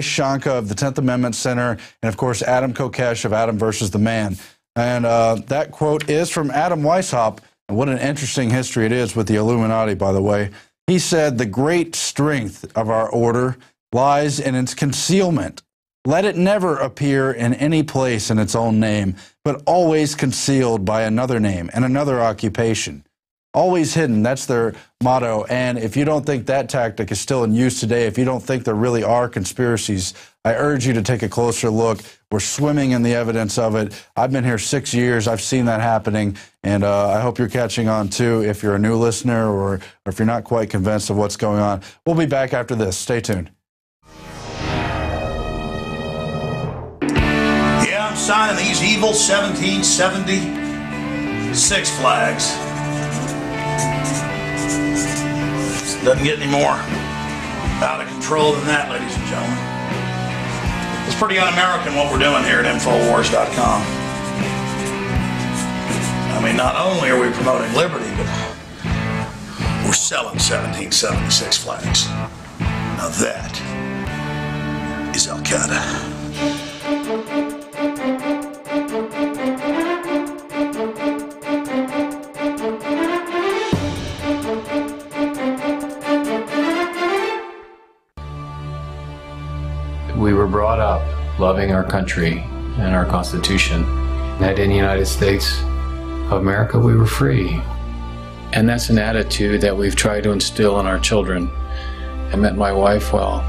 Shanka of the 10th Amendment Center, and of course Adam Kokesh of Adam versus the Man. And that quote is from Adam Weishaupt, and what an interesting history it is with the Illuminati, by the way. He said, "The great strength of our order lies in its concealment. Let it never appear in any place in its own name, but always concealed by another name and another occupation. Always hidden," that's their motto. And if you don't think that tactic is still in use today, if you don't think there really are conspiracies, I urge you to take a closer look. We're swimming in the evidence of it. I've been here 6 years. I've seen that happening, and I hope you're catching on too if you're a new listener or if you're not quite convinced of what's going on. We'll be back after this. Stay tuned. Yeah, I'm signing these evil 1776 flags. Doesn't get any more out of control than that, ladies and gentlemen. It's pretty un-American what we're doing here at INFOWARS.com. I mean, not only are we promoting liberty, but we're selling 1776 flags. Now that is Al-Qaeda. We were brought up loving our country and our Constitution. That in the United States of America, we were free. And that's an attitude that we've tried to instill in our children. I met my wife while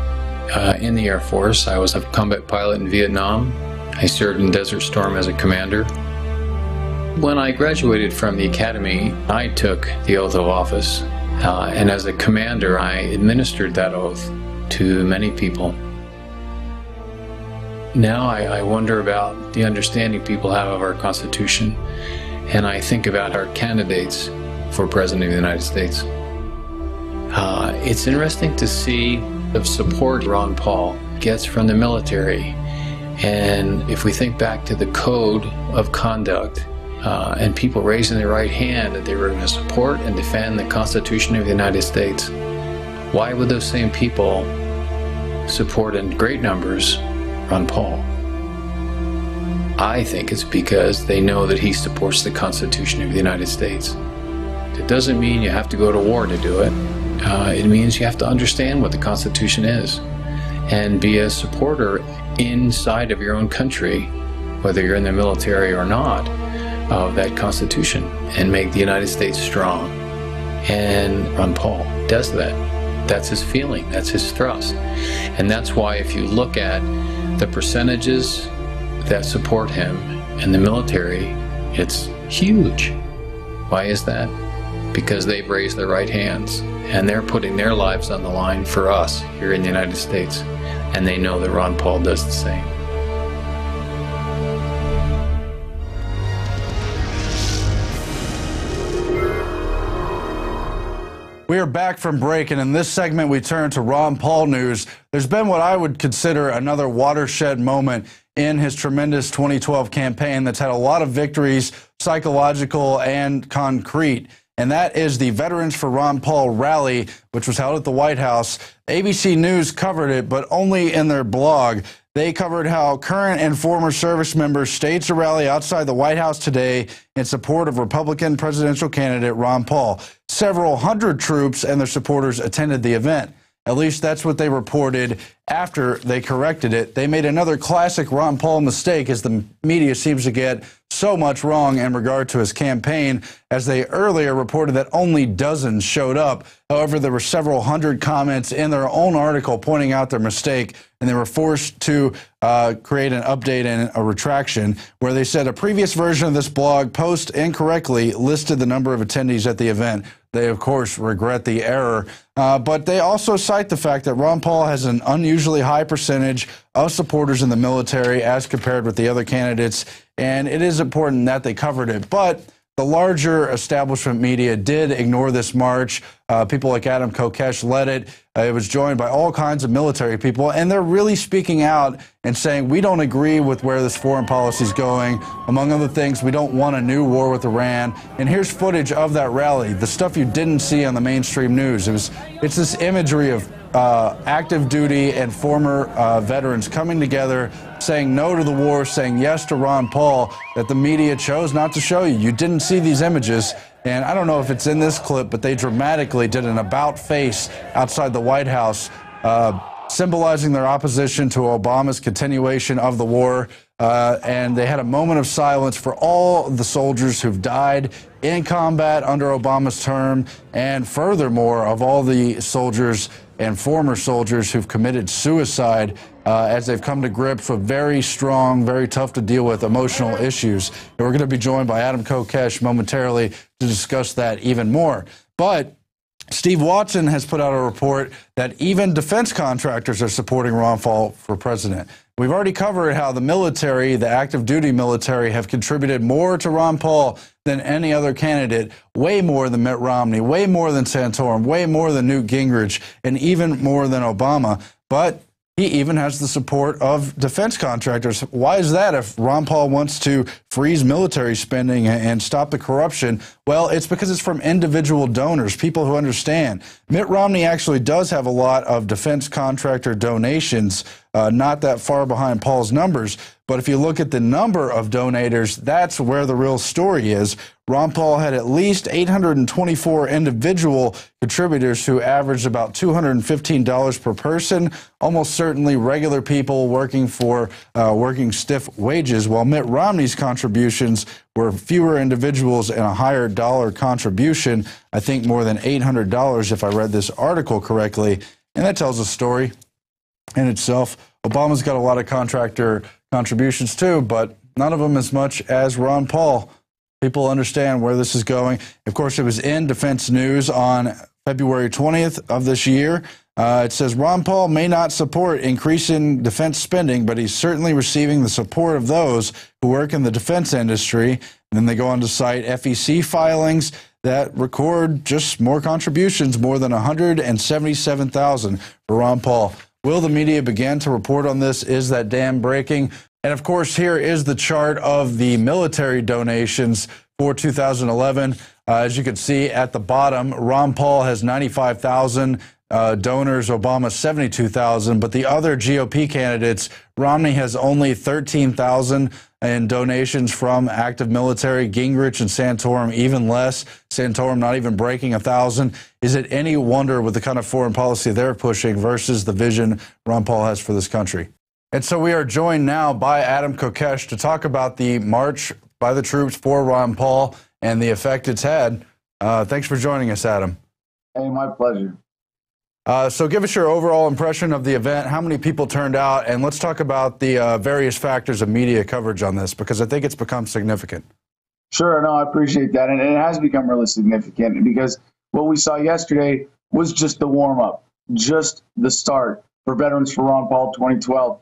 in the Air Force. I was a combat pilot in Vietnam. I served in Desert Storm as a commander. When I graduated from the academy, I took the oath of office. And as a commander, I administered that oath to many people. Now I wonder about the understanding people have of our Constitution, and I think about our candidates for President of the United States. It's interesting to see the support Ron Paul gets from the military. And if we think back to the code of conduct and people raising their right hand that they were going to support and defend the Constitution of the United States, why would those same people support in great numbers Ron Paul? I think it's because they know that he supports the Constitution of the United States. It doesn't mean you have to go to war to do it. It means you have to understand what the Constitution is and be a supporter inside of your own country, whether you're in the military or not, of that Constitution and make the United States strong. And Ron Paul does that. That's his feeling. That's his thrust. And that's why if you look at the percentages that support him in the military, it's huge. Why is that? Because they've raised their right hands and they're putting their lives on the line for us here in the United States. And they know that Ron Paul does the same. We are back from break, and in this segment we turn to Ron Paul news. There's been what I would consider another watershed moment in his tremendous 2012 campaign that's had a lot of victories, psychological and concrete. And that is the Veterans for Ron Paul rally, which was held at the White House. ABC News covered it, but only in their blog. They covered how current and former service members staged a rally outside the White House today in support of Republican presidential candidate Ron Paul. Several hundred troops and their supporters attended the event. At least that's what they reported after they corrected it. They made another classic Ron Paul mistake, as the media seems to get so much wrong in regard to his campaign, as they earlier reported that only dozens showed up. However, there were several hundred comments in their own article pointing out their mistake, and they were forced to create an update and a retraction, where they said a previous version of this blog post incorrectly listed the number of attendees at the event. They, of course, regret the error, but they also cite the fact that Ron Paul has an unusually high percentage of supporters in the military as compared with the other candidates, and it is important that they covered it. But the larger establishment media did ignore this march. People like Adam Kokesh led it. It was joined by all kinds of military people, and they're really speaking out and saying, we don't agree with where this foreign policy is going. Among other things, we don't want a new war with Iran. And here's footage of that rally, the stuff you didn't see on the mainstream news. It's this imagery of active duty and former veterans coming together, saying no to the war, saying yes to Ron Paul, that the media chose not to show you. You didn't see these images, and I don't know if it's in this clip, but they dramatically did an about face outside the White House, symbolizing their opposition to Obama's continuation of the war. And they had a moment of silence for all the soldiers who've died in combat under Obama's term, and furthermore, of all the soldiers and former soldiers who've committed suicide as they've come to grips with very strong, very tough to deal with emotional issues. And we're going to be joined by Adam Kokesh momentarily to discuss that even more. But Steve Watson has put out a report that even defense contractors are supporting Ron Paul for president. We've already covered how the military, the active duty military, have contributed more to Ron Paul than any other candidate, way more than Mitt Romney, way more than Santorum, way more than Newt Gingrich, and even more than Obama. But he even has the support of defense contractors. Why is that if Ron Paul wants to freeze military spending and stop the corruption? Well, it's because it's from individual donors, people who understand. Mitt Romney actually does have a lot of defense contractor donations, not that far behind Paul's numbers. But if you look at the number of donators, that's where the real story is. Ron Paul had at least 824 individual contributors who averaged about $215 per person, almost certainly regular people working for working stiff wages, while Mitt Romney's contributions were fewer individuals and a higher dollar contribution, I think more than $800 if I read this article correctly. And that tells a story in itself. Obama's got a lot of contractor contributions too, but none of them as much as Ron Paul. People understand where this is going. Of course, it was in Defense News on February 20th of this year. It says Ron Paul may not support increasing defense spending, but he's certainly receiving the support of those who work in the defense industry. And then they go on to cite FEC filings that record just more contributions, more than $177,000 for Ron Paul. Will the media begin to report on this? Is that dam breaking? And of course, here is the chart of the military donations for 2011. As you can see at the bottom, Ron Paul has 95,000 donors, Obama 72,000, but the other GOP candidates, Romney has only 13,000 in donations from active military. Gingrich and Santorum even less. Santorum not even breaking 1,000. Is it any wonder with the kind of foreign policy they're pushing versus the vision Ron Paul has for this country? And so we are joined now by Adam Kokesh to talk about the march by the troops for Ron Paul and the effect it's had. Thanks for joining us, Adam. Hey, my pleasure. So give us your overall impression of the event, how many people turned out, and let's talk about the various factors of media coverage on this, because I think it's become significant. Sure, no, I appreciate that. And it has become really significant because what we saw yesterday was just the warm-up, just the start for Veterans for Ron Paul 2012,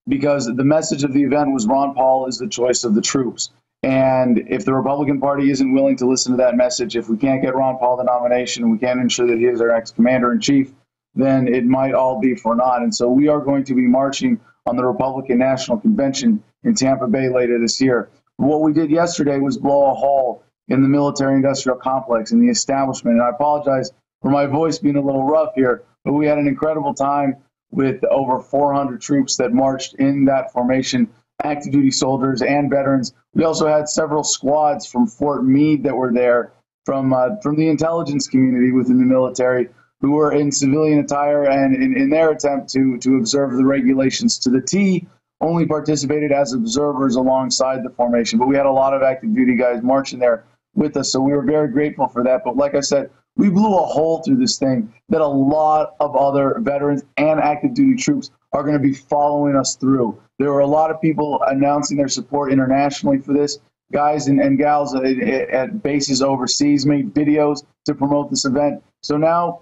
because the message of the event was Ron Paul is the choice of the troops. And if the Republican Party isn't willing to listen to that message, if we can't get Ron Paul the nomination, we can't ensure that he is our next commander-in-chief, then it might all be for naught. And so we are going to be marching on the Republican National Convention in Tampa Bay later this year. What we did yesterday was blow a hole in the military-industrial complex, in the establishment. And I apologize for my voice being a little rough here, but we had an incredible time with over 400 troops that marched in that formation, active duty soldiers and veterans. We also had several squads from Fort Meade that were there, from the intelligence community within the military, who were in civilian attire and in their attempt to observe the regulations to the T, only participated as observers alongside the formation. But we had a lot of active duty guys marching there with us, so we were very grateful for that. But like I said, we blew a hole through this thing that a lot of other veterans and active duty troops are going to be following us through. There were a lot of people announcing their support internationally for this. Guys and gals at bases overseas made videos to promote this event. So now,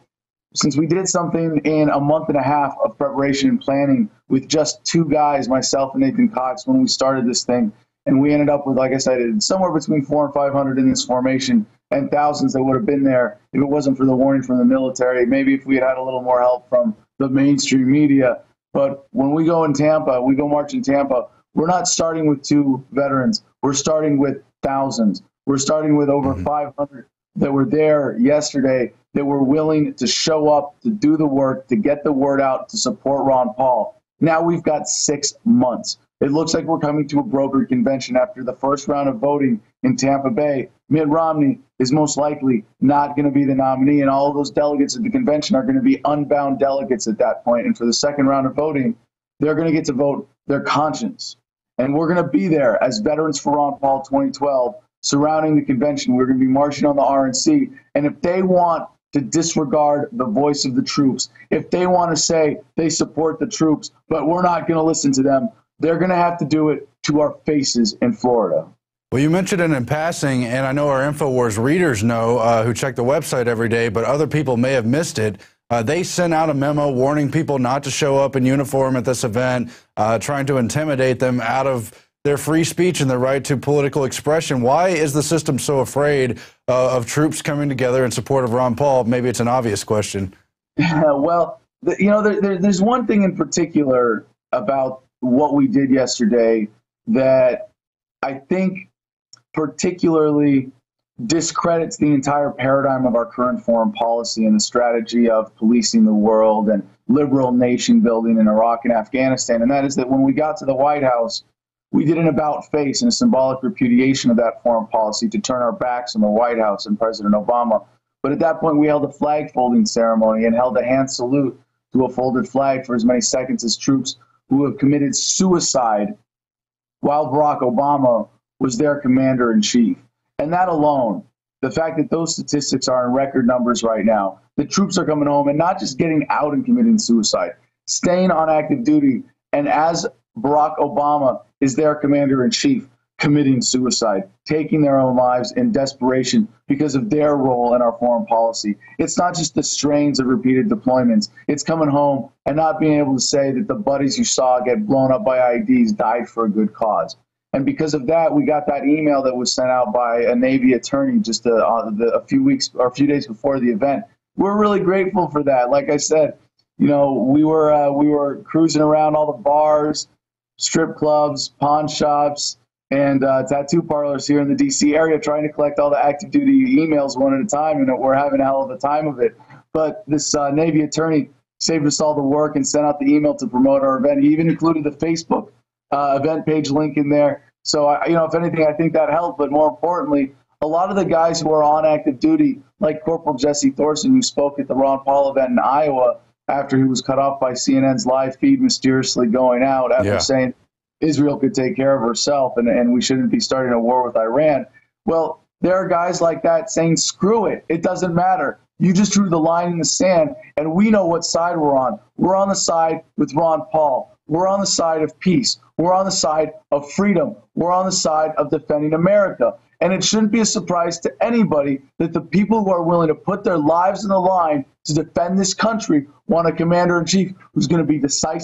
since we did something in a month and a half of preparation and planning with just two guys, myself and Nathan Cox, when we started this thing, and we ended up with, like I said, somewhere between 400 and 500 in this formation, and thousands that would have been there if it wasn't for the warning from the military. Maybe if we had had a little more help from the mainstream media. But when we go in Tampa, we go march in Tampa, we're not starting with two veterans. We're starting with thousands. We're starting with over 500 that were there yesterday that were willing to show up, to do the work, to get the word out, to support Ron Paul. Now we've got 6 months. It looks like we're coming to a brokered convention after the first round of voting in Tampa Bay. Mitt Romney is most likely not going to be the nominee, and all of those delegates at the convention are going to be unbound delegates at that point. And for the second round of voting, they're going to get to vote their conscience. And we're going to be there as Veterans for Ron Paul 2012 surrounding the convention. We're going to be marching on the RNC. And if they want to disregard the voice of the troops, if they want to say they support the troops, but we're not going to listen to them, they're going to have to do it to our faces in Florida. Well, you mentioned it in passing, and I know our INFOWARS readers know who check the website every day, but other people may have missed it. They sent out a memo warning people not to show up in uniform at this event, trying to intimidate them out of their free speech and their right to political expression. Why is the system so afraid of troops coming together in support of Ron Paul? Maybe it's an obvious question. Well, there's one thing in particular about what we did yesterday that I think particularly discredits the entire paradigm of our current foreign policy and the strategy of policing the world and liberal nation building in Iraq and Afghanistan. And that is that when we got to the White House, we did an about-face and a symbolic repudiation of that foreign policy to turn our backs on the White House and President Obama. But at that point, we held a flag-folding ceremony and held a hand salute to a folded flag for as many seconds as troops who have committed suicide while Barack Obama was their commander-in-chief. And that alone, the fact that those statistics are in record numbers right now, the troops are coming home and not just getting out and committing suicide, staying on active duty, and as Barack Obama is their commander-in-chief, committing suicide, taking their own lives in desperation because of their role in our foreign policy. It's not just the strains of repeated deployments. It's coming home and not being able to say that the buddies you saw get blown up by IEDs died for a good cause. And because of that, we got that email that was sent out by a Navy attorney just a few days before the event. We're really grateful for that. Like I said, we were cruising around all the bars, strip clubs, pawn shops, and tattoo parlors here in the D.C. area trying to collect all the active duty emails one at a time, and we're having a hell of a time of it. But this Navy attorney saved us all the work and sent out the email to promote our event. He even included the Facebook event page link in there. So, if anything, I think that helped. But more importantly, a lot of the guys who are on active duty, like Corporal Jesse Thorson, who spoke at the Ron Paul event in Iowa after he was cut off by CNN's live feed mysteriously going out after saying Israel could take care of herself and we shouldn't be starting a war with Iran. Well, there are guys like that saying, screw it. It doesn't matter. You just drew the line in the sand, and we know what side we're on. We're on the side with Ron Paul. We're on the side of peace. We're on the side of freedom. We're on the side of defending America. And it shouldn't be a surprise to anybody that the people who are willing to put their lives on the line to defend this country want a commander-in-chief who's going to be decisive.